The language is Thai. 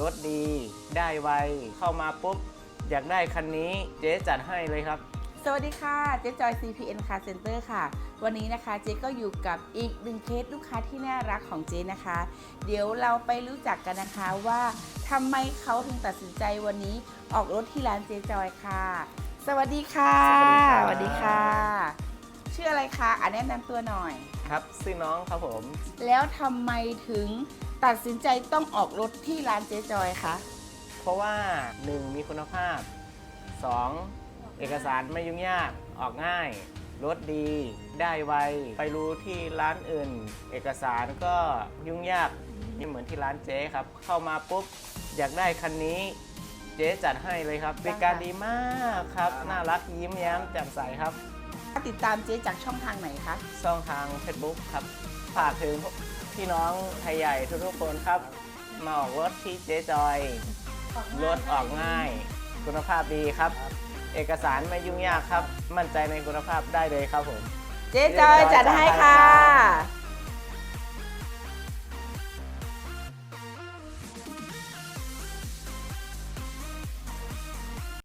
รถดีได้ไวเข้ามาปุ๊บอยากได้คันนี้เจ๊จัดให้เลยครับสวัสดีค่ะเจ๊จอย CPN Car Center ค่ะวันนี้นะคะเจ๊ก็อยู่กับอีกหนึ่งเคสลูกค้าที่น่ารักของเจ๊นะคะ เดี๋ยวเราไปรู้จักกันนะคะว่าทำไมเขาถึงตัดสินใจวันนี้ออกรถที่ร้านเจ๊จอยค่ะ สวัสดีค่ะสวัสดีค่ะชื่ออะไรคะแนะนำตัวหน่อยครับชื่อน้องครับผม แล้วทำไมถึงตัดสินใจต้องออกรถที่ร้านเจ๊จอยคะเพราะว่า 1. มีคุณภาพ 2. เอกสารไม่ยุ่งยากออกง่ายรถดีได้ไวไปรู้ที่ร้านอื่น เอกสารก็ยุ่งยากไม่เหมือนที่ร้านเจ๊ครับเข้ามาปุ๊บอยากได้คันนี้เจ๊จัดให้เลยครับบริการดีมากครับน่ารักยิ้มแย้มแจ่มใสครับติดตามเจ๊จากช่องทางไหนคะช่องทาง Facebook ครับฝากถึงพี่น้องไทยใหญ่ทุกๆคนครับมาออกรถที่เจ๊จอยรถออกง่ายคุณภาพดีครับเอกสารไม่ยุ่งยากครับมั่นใจในคุณภาพได้เลยครับผมเจ๊จอยจัดให้ค่ะ